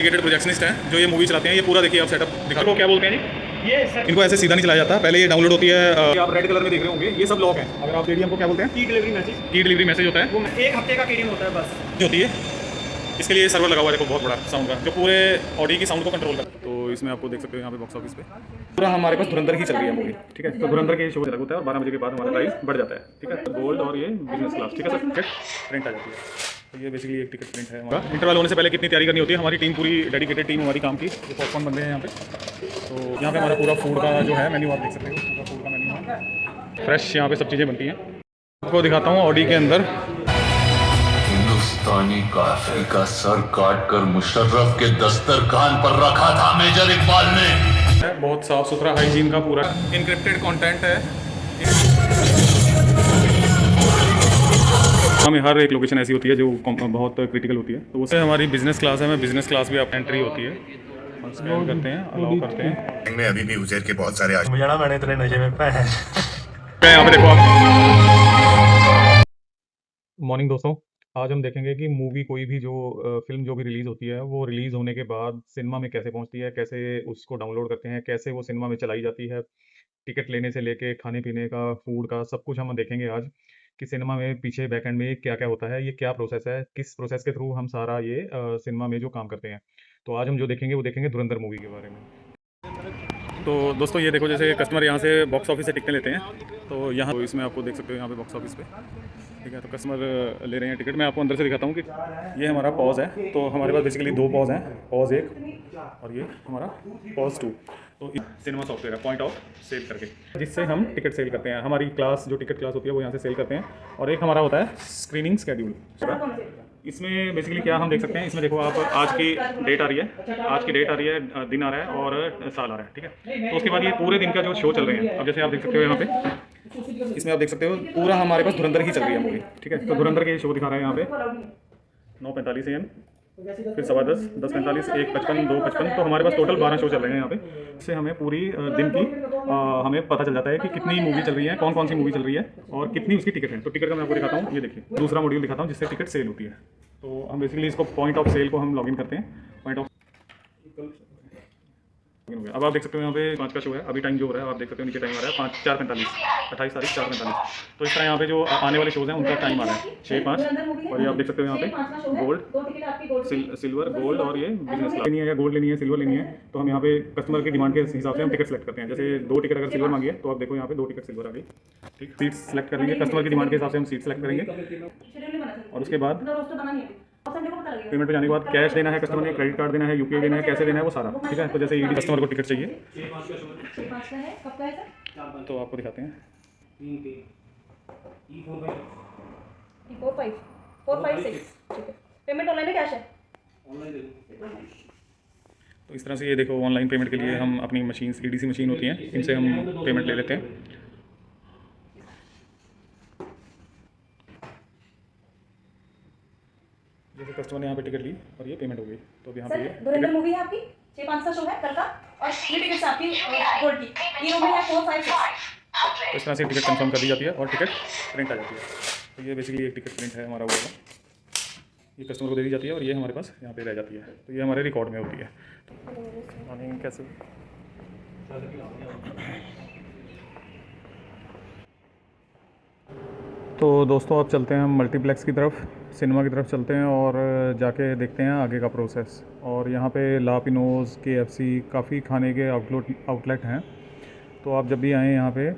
Dedicated projectionist हैं जो ये मूवी चलाते हैं। ये पूरा देखिए आप सेटअप दिखा को क्या बोलते हैं जी, ये सर इनको ऐसे सीधा नहीं चलाया जाता। पहले ये डाउनलोड होती है, आप रेड कलर में देख रहे होंगे, ये सब लॉक है। अगर आप केडीएम को क्या बोलते हैं, की डिलीवरी मैसेज होता है, वो एक हफ्ते का केडीएम होता है बस होती है। इसके लिए सर्वर लगा हुआ है, देखो बहुत बड़ा साउंड का, जो पूरे ऑडियो की साउंड को कंट्रोल करता है। तो इसमें आपको देख सकते हो यहाँ पे बॉक्स ऑफिस पे पूरा हमारे पास धुरंधर ही चल रही है मूवी, ठीक है। तो धुरंधर के शो अलग होता है और 12 बजे के बाद हमारा प्राइस बढ़ जाता है, ठीक है। गोल्ड और ये बिजनेस क्लास, ठीक है सर, टिकट प्रिंट आ जाती है। तो ये बेसिकली एक टिकट प्रिंट है हमारा। इंटरवल होने से पहले कितनी तैयारी करनी होती है, हमारी टीम पूरी डेडिकेटेड टीम हमारी काम की। ये पॉपकॉर्न बन रहे हैं यहाँ पे। तो यहाँ पे हमारा पूरा फूड का जो है मेन्यू आप देख सकते हो, पूरा फूड का मेन्यू है, फ्रेश यहाँ पे सब चीज़ें बनती हैं। आपको दिखाता हूँ ऑडी के अंदर हिंदुस्तानी काफिले का सर काट कर मुशर्रफ के दस्तरखान पर रखा था मेजर इकबाल ने। बहुत साफ सुथरा हाइजीन का पूरा इनक्रिप्टेड कंटेंट है। हमें हर एक लोकेशन ऐसी होती है जो बहुत क्रिटिकल होती है। तो उससे हमारी बिजनेस क्लास है, हमें बिजनेस क्लास भी आप एंट्री होती है, हम स्कैन करते हैं, अलाउ करते हैं। में अभी भी उजैर के बहुत सारे मुझे मैंने इतने नशे में पे हैं। यहाँ पे देखो आप। मॉर्निंग दोस्तों, आज हम देखेंगे कि मूवी कोई भी जो फिल्म जो भी रिलीज़ होती है, वो रिलीज़ होने के बाद सिनेमा में कैसे पहुंचती है, कैसे उसको डाउनलोड करते हैं, कैसे वो सिनेमा में चलाई जाती है, टिकट लेने से लेके खाने पीने का, फूड का, सब कुछ हम देखेंगे आज कि सिनेमा में पीछे बैक एंड में क्या क्या होता है, ये क्या प्रोसेस है, किस प्रोसेस के थ्रू हम सारा ये सिनेमा में जो काम करते हैं। तो आज हम जो देखेंगे वो देखेंगे धुरंधर मूवी के बारे में। तो दोस्तों ये देखो, जैसे कस्टमर यहाँ से बॉक्स ऑफिस से टिकटें लेते हैं, तो यहाँ तो इसमें आपको देख सकते हो यहाँ पे बॉक्स ऑफिस पे, ठीक है। तो कस्टमर ले रहे हैं टिकट। मैं आपको अंदर से दिखाता हूँ कि ये हमारा पॉज है। तो हमारे पास बेसिकली दो पॉज हैं, पॉज 1 और ये हमारा पॉज 2। तो सिनेमा सॉफ्टवेयर है पॉइंट ऑफ सेल करके, जिससे हम टिकट सेल करते हैं। हमारी क्लास जो टिकट क्लास होती है वो यहाँ से सेल करते हैं। और एक हमारा होता है स्क्रीनिंग स्केड्यूल। इसमें बेसिकली क्या हम देख सकते हैं, इसमें देखो आप आज की डेट आ रही है, आज की डेट आ रही है, दिन आ रहा है और साल आ रहा है, ठीक है। तो उसके बाद ये पूरे दिन का जो शो चल रहे हैं, अब जैसे आप देख सकते हो यहाँ पे, इसमें आप देख सकते हो पूरा हमारे पास धुरंधर ही चल रही है मूवी, ठीक है। तो धुरंधर के शो दिखा रहे हैं यहाँ पे 9:45 AM, फिर 10:15, 10:45, 1:55, 2:55। तो हमारे पास टोटल 12 शो चल रहे हैं यहाँ पे। इससे हमें पूरी दिन की हमें पता चल जाता है कि कितनी मूवी चल रही है, कौन कौन सी मूवी चल रही है और कितनी उसकी टिकट है। तो टिकट का मैं आपको दिखाता हूँ, ये देखिए दूसरा मॉड्यूल दिखाता हूँ जिससे टिकट सेल होती है। तो हम बेसिकली इसको पॉइंट ऑफ सेल को हम लॉगिन करते हैं, पॉइंट ऑफ। अब आप देख सकते हो यहाँ पे 5 का शो है, अभी टाइम जो हो रहा है आप देख सकते हो नीचे टाइम आ रहा है 4:45, 28 तारीख 4:45। तो इस तरह यहाँ पे जो आने वाले शोज़ हैं उनका टाइम आ रहा है 6:05। और ये आप देख सकते हो यहाँ पे गोल्ड, सिल्वर, गोल्ड और ये बिजनेस क्लास लेनी है या गोल्ड लेनी है, सिल्वर लेनी है। तो हम यहाँ पे कस्टमर की डिमांड के हिसाब से हम टिकट सेलेक्ट करते हैं। जैसे 2 टिकट अगर सिल्वर मांगी है तो आप देखो यहाँ पे 2 टिकट सिल्वर आ गई, ठीक। सीट सेलेक्ट करेंगे, कस्टमर की डिमांड के हिसाब से हम सीट सेलेक्ट करेंगे। और उसके बाद पेमेंट पे जाने के बाद कैश देना है कस्टमर ने, क्रेडिट कार्ड देना है, यूपीआई देना है, कैसे देना है वो सारा, ठीक है। तो जैसे ईडी कस्टमर को टिकट चाहिए तो आपको दिखाते हैं। 456, ठीक है। पेमेंट ऑनलाइन है, कैश है? तो इस तरह से ये देखो ऑनलाइन पेमेंट के लिए हम अपनी मशीन, ईडीसी मशीन होती हैं, इनसे हम पेमेंट ले लेते हैं। जैसे कस्टमर ने यहाँ पे टिकट ली और ये पेमेंट हो गई, तो अब यहाँ पे धुरंधर मूवी है आपकी, 6:05 का शो है कल का, और ये टिकट्स आपकी गोल्ड की, ये मूवी है 456। तो इस तरह से टिकट कंफर्म कर दी जाती है और टिकट प्रिंट आ जाती है। तो ये बेसिकली एक टिकट प्रिंट है हमारा वो वाला, ये कस्टमर को दे दी जाती है और ये हमारे पास यहाँ पे रह जाती है। तो ये हमारे रिकॉर्ड में होती है। तो कैसे तो दोस्तों अब चलते हैं हम मल्टीप्लेक्स की तरफ, सिनेमा की तरफ चलते हैं और जाके देखते हैं आगे का प्रोसेस। और यहाँ पे ला पिनोज़, KFC काफ़ी खाने के आउटलेट हैं। तो आप जब भी आएँ यहाँ पे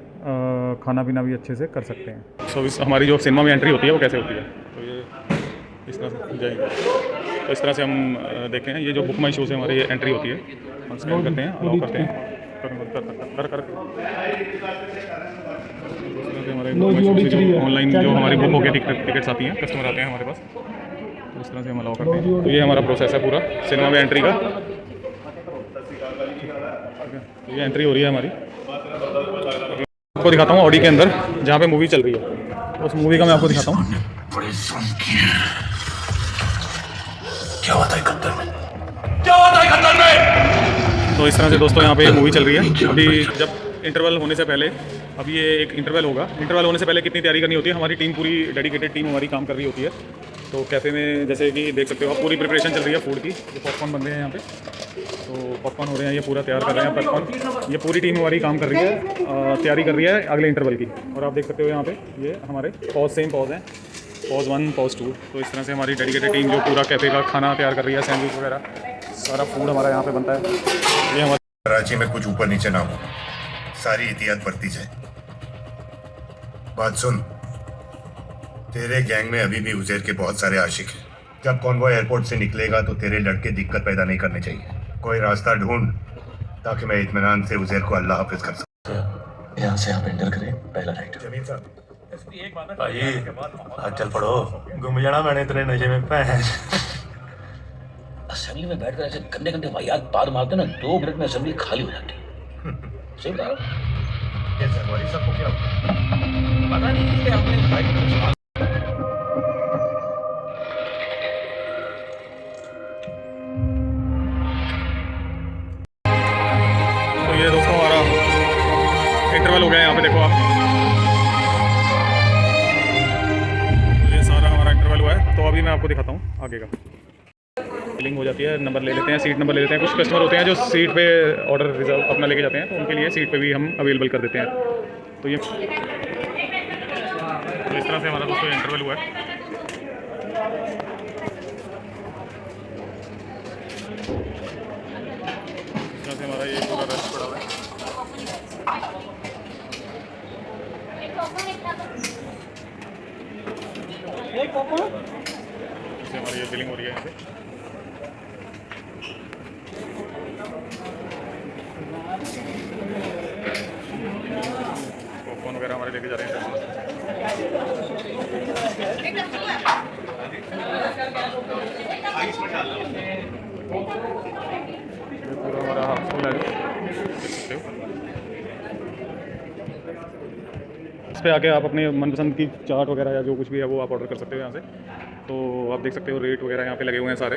खाना पीना भी अच्छे से कर सकते हैं। सो इस हमारी जो सिनेमा में एंट्री होती है वो कैसे होती है, तो ये इस तरह से जाएंगे। तो इस तरह से हम देखते हैं, ये जो बुक माई शो से हमारी एंट्री होती है, हम स्कैन करते हैं, अलाउ करते हैं, ऑनलाइन जो हमारी बुक होकर टिकट्स आती हैं, कस्टमर आते हैं हमारे पास, तो इस तरह से हम अलाउ करते हैं। तो ये हमारा प्रोसेस है पूरा सिनेमा में एंट्री का। तो ये एंट्री हो रही है हमारी। आपको दिखाता हूँ ऑडी के अंदर जहाँ पे मूवी चल रही है, तो उस मूवी का मैं आपको दिखाता हूँ। क्या होता है खत्तर में, क्या होता है खत्तर में। तो इस तरह से दोस्तों यहाँ पे मूवी चल रही है। अभी जब इंटरवल होने से पहले, अभी ये एक इंटरवल होगा, इंटरवल होने से पहले कितनी तैयारी करनी होती है, हमारी टीम पूरी डेडिकेटेड टीम हमारी काम कर रही होती है। तो कैफ़े में जैसे कि देख सकते हो आप पूरी प्रिपरेशन चल रही है फूड की। ये पॉपकॉर्न बन रहे हैं यहाँ पे, तो पॉपकॉर्न हो रहे हैं, ये पूरा तैयार कर रहे हैं पॉपकॉर्न। ये पूरी टीम हमारी काम कर रही है, तैयारी कर रही है अगले इंटरवल की। और आप देख सकते हो यहाँ पे ये हमारे पॉज, सेम पॉज हैं, पॉज 1 पॉज 2। तो इस तरह से हमारी डेडिकेटेड टीम जो पूरा कैफ़े का खाना तैयार कर रही है, सैंडविच वगैरह सारा फूड हमारा यहाँ पे बनता है। ये हमारा कराची में कुछ ऊपर नीचे ना हो, सारी एहतियात बरती जाए। बात सुन, तेरे गैंग में अभी भी उजैर के बहुत सारे आशिक हैं। जब कॉन्वॉय एयरपोर्ट से निकलेगा तो तेरे लड़के दिक्कत पैदा नहीं करने चाहिए। कोई रास्ता ढूंढ ताकि मैं इत्मीनान से उजैर को अल्लाह हाफिज कर सकूं। यहाँ से आप एंटर करें, पहला राइट। जमीन साहब, भाई आज चल पड़ो, घूम जाना मैंने तेरे नशे में भैन। असेंबली में बैठकर ऐसे गंदे गंदे वाहियात बात मारते ना, 2 मिनट में असेंबली खाली हो जाती है। सही बता रहा हूँ। ये सरवारी साहब को क्या हुआ? पता नहीं कि आपने भाई को सवाल तो ये दोस्तों हमारा इंटरवल हो गया है। यहाँ पे देखो आप, ये सारा हमारा इंटरवल हुआ है। तो अभी मैं आपको दिखाता हूँ आगे का। बिलिंग हो जाती है, नंबर ले लेते हैं, सीट नंबर ले लेते हैं। कुछ कस्टमर होते हैं जो सीट पे ऑर्डर रिजर्व अपना लेके जाते हैं, तो उनके लिए सीट पे भी हम अवेलेबल कर देते हैं। तो ये तो इस तरह से हमारा दोस्तों इंटरवल हुआ है। इस तरह से हमारा ये पूरा रश पड़ा हुआ है। इससे हमारी ये बिलिंग हो रही है यहाँ पे। पॉपकॉर्न वगैरह हमारे लेके जा रहे हैं। ये पूरा हमारा हाउसफुल है, देख सकते हो। इस पे आके आप अपने मनपसंद की चाट वगैरह या जो कुछ भी है वो आप ऑर्डर कर सकते हो यहाँ से। तो आप देख सकते हो रेट वगैरह यहाँ पे लगे हुए हैं सारे,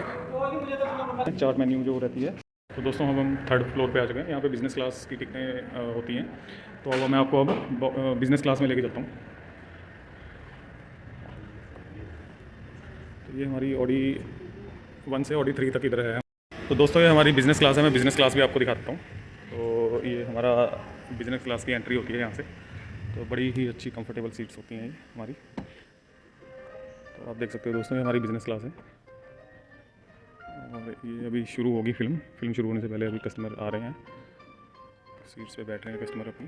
चार्ट मेन्यू जो रहती है। तो दोस्तों हम 3rd फ्लोर पे आ चुके हैं। यहाँ पे बिज़नेस क्लास की टिकटें होती हैं। तो अब मैं आपको अब बिज़नेस क्लास में लेके जाता हूँ। तो ये हमारी ऑडी 1 से ऑडी 3 तक इधर है। तो दोस्तों ये हमारी बिज़नेस क्लास है, मैं बिज़नेस क्लास भी आपको दिखाता हूँ। तो ये हमारा बिज़नेस क्लास की एंट्री होती है यहाँ से। तो बड़ी ही अच्छी कंफर्टेबल सीट्स होती हैं ये हमारी। तो आप देख सकते हो दोस्तों ये हमारी बिज़नेस क्लास है। और ये अभी शुरू होगी फिल्म शुरू होने से पहले अभी कस्टमर आ रहे हैं, सीट्स पे बैठ रहे हैं कस्टमर अपनी।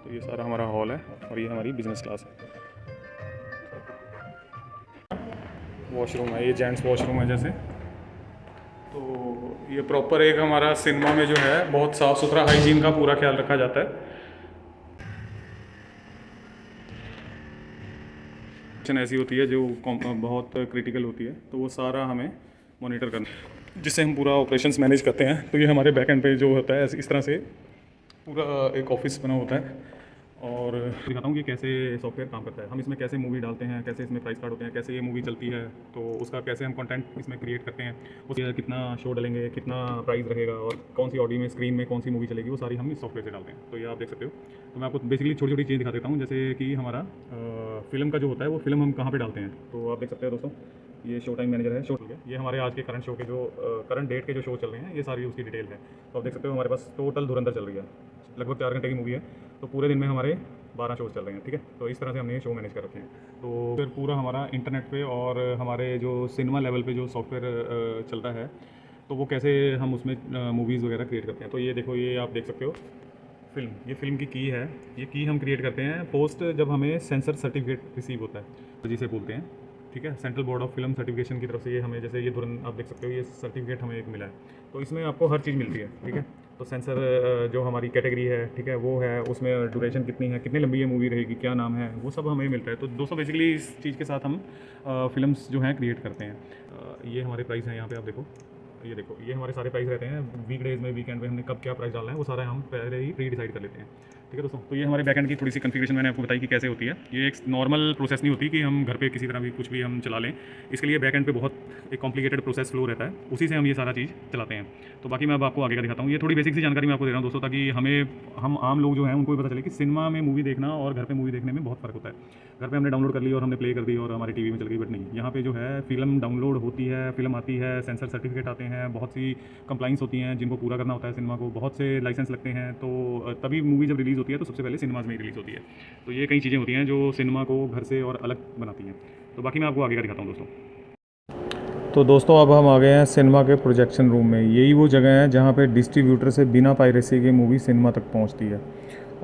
तो ये सारा हमारा हॉल है और ये हमारी बिज़नेस क्लास है। वॉशरूम है, ये जेंट्स वॉशरूम है जैसे। तो ये प्रॉपर एक हमारा सिनेमा में जो है बहुत साफ़ सुथरा हाइजीन का पूरा ख्याल रखा जाता है। ऐसी होती है जो बहुत क्रिटिकल होती है, तो वो सारा हमें मॉनिटर करना है, जिससे हम पूरा ऑपरेशंस मैनेज करते हैं। तो ये हमारे बैक एंड पे जो होता है इस तरह से पूरा एक ऑफिस बना होता है। और दिखाता हूँ कि कैसे सॉफ्टवेयर काम करता है, हम इसमें कैसे मूवी डालते हैं, कैसे इसमें प्राइस कार्ड होते हैं, कैसे ये मूवी चलती है, तो उसका कैसे हम कंटेंट इसमें क्रिएट करते हैं, उसके कितना शो डालेंगे, कितना प्राइस रहेगा और कौन सी ऑडियो में स्क्रीन में कौन सी मूवी चलेगी, वो सारी हम इस सॉफ्टवेयर से डालते हैं। तो ये आप देख सकते हो। तो मैं आपको बेसिकली छोटी छोटी चीज़ दिखा देता हूँ, जैसे कि हमारा फिल्म का जो होता है वो फिल्म हम कहाँ पर डालते हैं। तो आप देख सकते हो दोस्तों, ये शो टाइम मैनेजर है, शो ठीक है। ये हमारे आज के करंट शो के जो करंट डेट के जो शो चल रहे हैं, ये सारी उसकी डिटेल है। तो आप देख सकते हो हमारे पास टोटल धुरंधर चल रही है, लगभग 4 घंटे की मूवी है। तो पूरे दिन में हमारे 12 शोज़ चल रहे हैं, ठीक है। तो इस तरह से हमने ये शो मैनेज कर रखे हैं। तो फिर पूरा हमारा इंटरनेट पे और हमारे जो सिनेमा लेवल पे जो सॉफ्टवेयर चलता है, तो वो कैसे हम उसमें मूवीज़ वगैरह क्रिएट करते हैं। तो ये देखो, ये आप देख सकते हो फिल्म, ये फिल्म की है। ये की हम क्रिएट करते हैं पोस्ट जब हमें सेंसर सर्टिफिकेट रिसीव होता है, तो जिसे बोलते हैं, ठीक है, central board of film certification की तरफ से ये हमें, जैसे ये धुरंधर आप देख सकते हो, ये सर्टिफिकेट हमें एक मिला है। तो इसमें आपको हर चीज़ मिलती है, ठीक है। तो सेंसर जो हमारी कैटेगरी है, ठीक है, वो है, उसमें ड्यूरेशन कितनी है, कितनी लंबी ये मूवी रहेगी, क्या नाम है, वो सब हमें मिलता है। तो दोस्तों बेसिकली इस चीज़ के साथ हम फिल्म्स जो हैं क्रिएट करते हैं। ये हमारे प्राइस हैं, यहाँ पे आप देखो, ये देखो, ये हमारे सारे प्राइस रहते हैं। वीकडेज में, वीकेंड में हमने कब क्या प्राइस डालना है वो सारा हम पहले ही प्री डिसाइड कर लेते हैं, ठीक है दोस्तों, तो ये हमारे बैकएंड की थोड़ी सी कॉन्फ़िगरेशन मैंने आपको बताई कि कैसे होती है। ये एक नॉर्मल प्रोसेस नहीं होती कि हम घर पे किसी तरह भी कुछ भी हम चला लें। इसके लिए बैकएंड पे बहुत एक कॉम्प्लिकेटेड प्रोसेस फ्लो रहता है, उसी से हम ये सारा चीज़ चलाते हैं। तो बाकी मैं अब आपको आगे का दिखाता हूँ। ये थोड़ी बेसिक सी जानकारी मैं आपको दे रहा हूँ दोस्तों, ताकि हम आम लोग जो हैं उनको भी पता चले कि सिनेमा में मूवी देखना और घर पे मूवी देखने में बहुत फ़र्क होता है। घर पे हमने डाउनलोड कर ली और हमने प्ले कर दी और हमारी टीवी में चल गई, बट नहीं, यहाँ पे जो है फिल्म डाउनलोड होती है, फिल्म आती है, सेंसर सर्टिफिकेट आते हैं, बहुत सी कंप्लाइंस होती हैं जिनको पूरा करना होता है सिनेमा को, बहुत से लाइसेंस लगते हैं। तो तभी मूवी जब रिलीज़ होती है तो सबसे पहले सिनेमाज में ही रिलीज़ होती है। तो ये कई चीज़ें होती हैं जो सिनेमा को घर से और अलग बनाती हैं। तो बाकी मैं आपको आगे का दिखाता हूँ दोस्तों। तो दोस्तों अब हम आ गए हैं सिनेमा के प्रोजेक्शन रूम में। यही वो जगह है जहाँ पे डिस्ट्रीब्यूटर से बिना पायरेसी के मूवी सिनेमा तक पहुँचती है।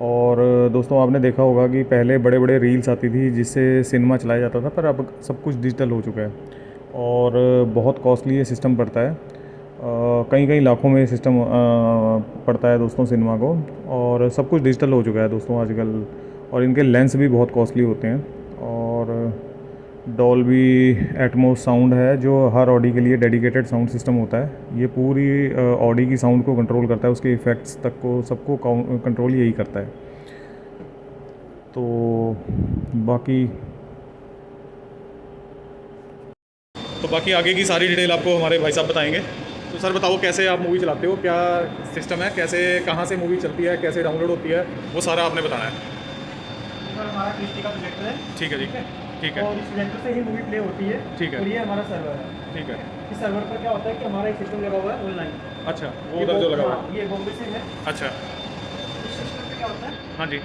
और दोस्तों आपने देखा होगा कि पहले बड़े बड़े रील्स आती थी जिससे सिनेमा चलाया जाता था, पर अब सब कुछ डिजिटल हो चुका है और बहुत कॉस्टली ये सिस्टम पड़ता है। कई कई लाखों में सिस्टम पड़ता है दोस्तों सिनेमा को, और सब कुछ डिजिटल हो चुका है दोस्तों आजकल। और इनके लेंस भी बहुत कॉस्टली होते हैं। और डॉल्बी एटमॉस साउंड है जो हर ऑडी के लिए डेडिकेटेड साउंड सिस्टम होता है। ये पूरी ऑडी की साउंड को कंट्रोल करता है, उसके इफ़ेक्ट्स तक को सबको कंट्रोल यही करता है। तो बाकी आगे की सारी डिटेल आपको हमारे भाई साहब बताएंगे। तो सर बताओ कैसे आप मूवी चलाते हो, क्या सिस्टम है, कैसे कहाँ से मूवी चलती है, कैसे डाउनलोड होती है, वो सारा आपने बताना है। सर हमारा क्रिस्टी का प्रोजेक्टर है। ठीक है जी, ठीक है। और इस प्रोजेक्टर से ही मूवी प्ले होती है। ठीक है। और ये हमारा सर्वर है। ठीक है। इस सर्वर पर क्या होता है कि हमारा एक सिस्टम लगा हुआ है ऑनलाइन। अच्छा, वो उधर जो लगा हुआ है। ये बॉम्बे से है। अच्छा, इस सिस्टम पे क्या होता है, हाँ जी,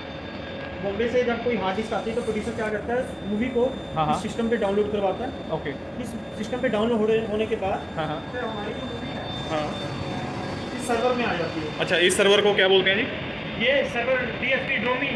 बॉम्बे से जब कोई हार्ड डिस्क आती है तो प्रोड्यूसर क्या करता है, मूवी को हाँ, हाँ। इस सिस्टम पे डाउनलोड करवाता है। ओके, इस सिस्टम पे डाउनलोड होने के बाद हाँ हाँ फिर हमारी जो मूवी है हाँ। इस सर्वर में आ जाती है। अच्छा, इस सर्वर को क्या बोलते हैं जी? ये सर्वर DSP डोमी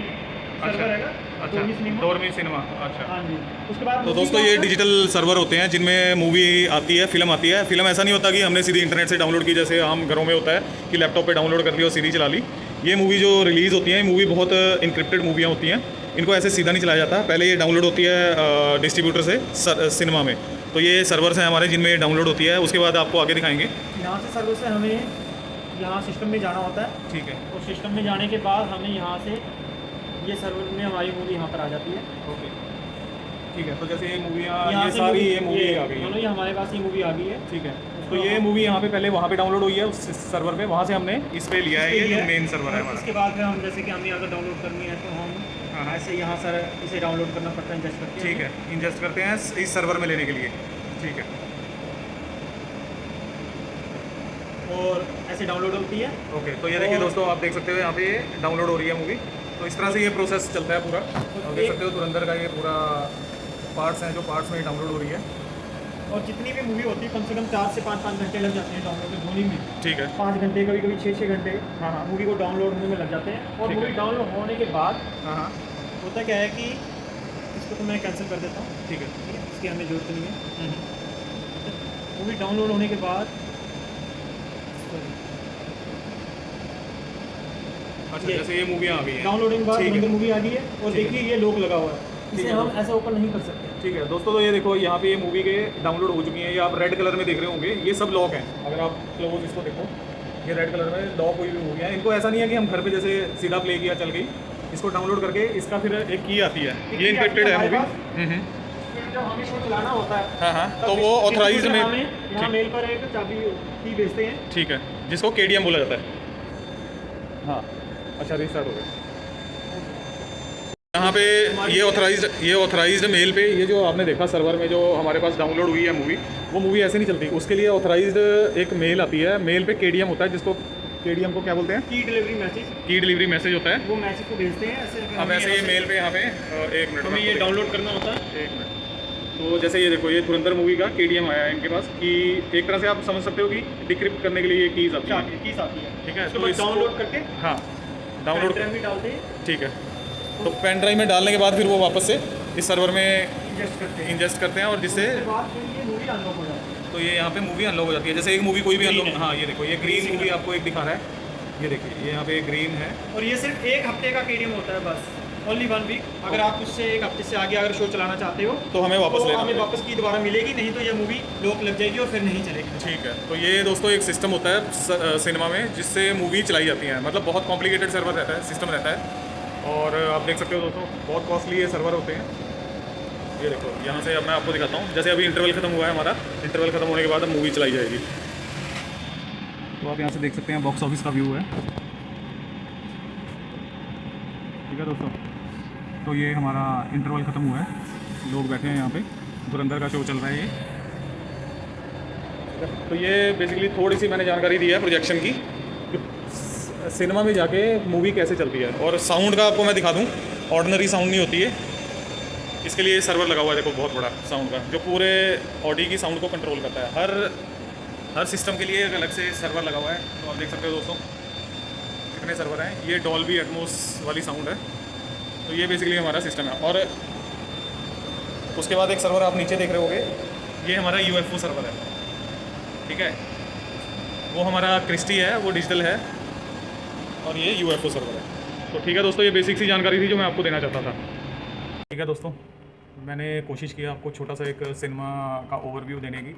सर्वर है ना, डोमी सिनेमा। डोरमी सिनेमा, अच्छा। हाँ जी। उसके बाद तो मूवी दोस्तों का ये आता है- डिजिटल सर्वर होते हैं जिनमें मूवी आती है, फिल्म आती है। फिल्म ऐसा नहीं होता कि हमने सीधी इंटरनेट से डाउनलोड की, जैसे हम घरों में होता है कि लैपटॉप पे डाउनलोड कर ली और सीधी चला ली। ये मूवी जो रिलीज़ होती है, मूवी बहुत इंक्रिप्टेड मूवियाँ होती हैं, इनको ऐसे सीधा नहीं चलाया जाता। पहले ये डाउनलोड होती है डिस्ट्रीब्यूटर से सिनेमा में। तो ये सर्वर्स हैं हमारे जिनमें डाउनलोड होती है। उसके बाद आपको आगे दिखाएंगे। यहाँ से सर्वर से हमें यहाँ सिस्टम में जाना होता है। ठीक है, और सिस्टम में जाने के बाद हमें यहाँ से ये सर्वर में हमारी मूवी यहाँ पर आ जाती है। ओके, ठीक है। तो जैसे ये मूवियाँ, यहाँ ये से सारी मूवी- ये मूवी आ गई दोनों हैं। ये हमारे पास ये मूवी आ गई है। ठीक है। तो ये मूवी यहाँ पे पहले वहाँ पे डाउनलोड हुई है उस सर्वर पे, वहाँ से हमने इस पे लिया है। ये जो मेन सर्वर है हमारा। इसके बाद फिर हम जैसे कि हमें अगर डाउनलोड करनी है तो हम ऐसे यहाँ सर इसे डाउनलोड करना पड़ता है, इंजेस्ट करके। ठीक है, इंजेस्ट करते हैं इस सर्वर में लेने के लिए। ठीक है, और ऐसे डाउनलोड होती है। ओके। तो ये देखिए दोस्तों, आप देख सकते हो यहाँ पे ये डाउनलोड हो रही है मूवी। तो इस तरह से ये प्रोसेस चलता है पूरा। आप देख सकते हो धुरंधर का ये पूरा पार्ट्स हैं जो पार्ट्स में डाउनलोड हो रही है। और जितनी भी मूवी होती है कम से कम 4 से 5 घंटे लग जाते हैं डाउनलोड होने में। ठीक है, 5 घंटे, कभी कभी 6 घंटे हाँ हाँ मूवी को डाउनलोड होने में लग जाते हैं। और ठीक है। मूवी डाउनलोड होने के बाद हाँ हाँ, होता क्या है कि इसको तो मैं कैंसिल कर देता हूँ। ठीक है। ठीक है, इसकी हमें ज़रूरत नहीं है। मूवी डाउनलोड होने के बाद अच्छा, ये- जैसे ये मूवियाँ आ गई हैं। डाउनलोडिंग के बाद ठीक है। धुरंधर मूवी आ गई है। और ठीक है। देखिए ये लॉक लगा हुआ है, ठीक इसे है। हम ऐसे ओपन नहीं कर सकते। ठीक है दोस्तों, तो ये देखो यहाँ पे ये मूवी के डाउनलोड हो चुकी हैं। ये आप रेड कलर में देख रहे होंगे, ये सब लॉक हैं। अगर आप क्लोज इसको देखो, ये रेड कलर में लॉक हुई हुई मूवी है। इनको ऐसा नहीं है कि हम घर पे जैसे सीधा प्ले किया चल गई। इसको डाउनलोड करके इसका फिर एक की आती है, ये इंक्रिप्टेड है मूवी। फिर जब हमें इसको चलाना होता है हाँ हाँ, तब तो वो इस- ऑथराइज में, हमें यहाँ ठीक। मेल पर एक चाबी की भेजते हैं। ठीक है, जिसको KDM बोला जाता है। हाँ, अच्छा रिस्टार्ट हो गया। यहाँ पे ये ऑथराइज्ड मेल पे, ये जो आपने देखा सर्वर में जो हमारे पास डाउनलोड हुई है मूवी, वो मूवी ऐसे नहीं चलती। उसके लिए ऑथराइज्ड एक मेल आती है। मेल पे KDM होता है, जिसको KDM को क्या बोलते हैं? की डिलीवरी मैसेज। की डिलीवरी मैसेज होता है। वो मैसेज को भेजते हैं ऐसे। फिर अब हमें ऐसे ये यहाँ से- मेल पे यहाँ पे एक मिनट हमें ये डाउनलोड करना होता है। एक मिनट। तो जैसे ये देखो, ये धुरंधर मूवी का KDM आया है इनके पास, कि एक तरह से आप समझ सकते हो कि डिक्रिप्ट करने के लिए ये कीज आती है। कीज आती है। ठीक है, उसके तो बाद इसको- डाउनलोड करके हाँ, डाउनलोड पेन ड्राइव में डालते हैं, ठीक है। तो पेन ड्राइव में डालने के बाद फिर वो वापस से इस सर्वर में इंजेस्ट करते हैं। इंजेस्ट करते हैं, और जिससे उसके बाद फिर ये मूवी अनलॉक हो जाती है। तो ये यहाँ पे मूवी अनलॉक हो जाती है। जैसे एक मूवी कोई भी Green अनलॉक, है। हाँ ये देखो, ये ग्रीन मूवी आपको एक दिखा रहा है। ये देखिए, ये यहाँ पे ग्रीन है। और ये सिर्फ 1 हफ्ते का KDM होता है बस, ओनली 1 वीक। अगर आप उससे 1 हफ्ते से आगे अगर शो चलाना चाहते हो तो हमें वापस तो लेना हमें पड़ेगा। वापस की दोबारा मिलेगी, नहीं तो ये मूवी लॉक लग जाएगी और फिर नहीं चलेगी। ठीक है, तो ये दोस्तों एक सिस्टम होता है सिनेमा में जिससे मूवी चलाई जाती है। मतलब बहुत कॉम्प्लिकेटेड सर्वर रहता है, सिस्टम रहता है। और आप देख सकते हो दोस्तों बहुत कॉस्टली ये सर्वर होते हैं। ये देखो यहाँ से अब मैं आपको दिखाता हूँ। जैसे अभी इंटरवल ख़त्म हुआ है हमारा, इंटरवल ख़त्म होने के बाद अब मूवी चलाई जाएगी। तो आप यहाँ से देख सकते हैं बॉक्स ऑफिस का व्यू है, ठीक है दोस्तों। तो ये हमारा इंटरवल ख़त्म हुआ है, लोग बैठे हैं यहाँ पे, धुरंधर का शो चल रहा है ये। तो ये बेसिकली थोड़ी सी मैंने जानकारी दी है प्रोजेक्शन की, सिनेमा में जाके मूवी कैसे चलती है। और साउंड का आपको मैं दिखा दूँ, ऑर्डिनरी साउंड नहीं होती है, इसके लिए सर्वर लगा हुआ है देखो बहुत बड़ा साउंड का, जो पूरे ऑडियो की साउंड को कंट्रोल करता है। हर सिस्टम के लिए एक अलग से सर्वर लगा हुआ है। तो आप देख सकते हो दोस्तों कितने सर्वर हैं। ये डॉल्बी एटमॉस वाली साउंड है। तो ये बेसिकली हमारा सिस्टम है। और उसके बाद एक सर्वर आप नीचे देख रहे होगे, ये हमारा यूएफओ सर्वर है, ठीक है। वो हमारा क्रिस्टी है, वो डिजिटल है, और ये यूएफओ सर्वर है। तो ठीक है दोस्तों, ये बेसिक सी जानकारी थी जो मैं आपको देना चाहता था। ठीक है दोस्तों, मैंने कोशिश किया आपको छोटा सा एक सिनेमा का ओवरव्यू देने की,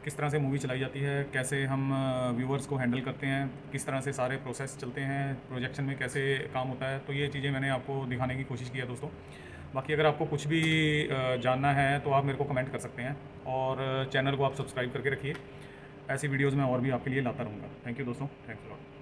किस तरह से मूवी चलाई जाती है, कैसे हम व्यूअर्स को हैंडल करते हैं, किस तरह से सारे प्रोसेस चलते हैं, प्रोजेक्शन में कैसे काम होता है। तो ये चीज़ें मैंने आपको दिखाने की कोशिश की है दोस्तों। बाकी अगर आपको कुछ भी जानना है तो आप मेरे को कमेंट कर सकते हैं, और चैनल को आप सब्सक्राइब करके रखिए। ऐसी वीडियोज़ मैं और भी आपके लिए लाता रहूँगा। थैंक यू दोस्तों, थैंक्स अ लॉट।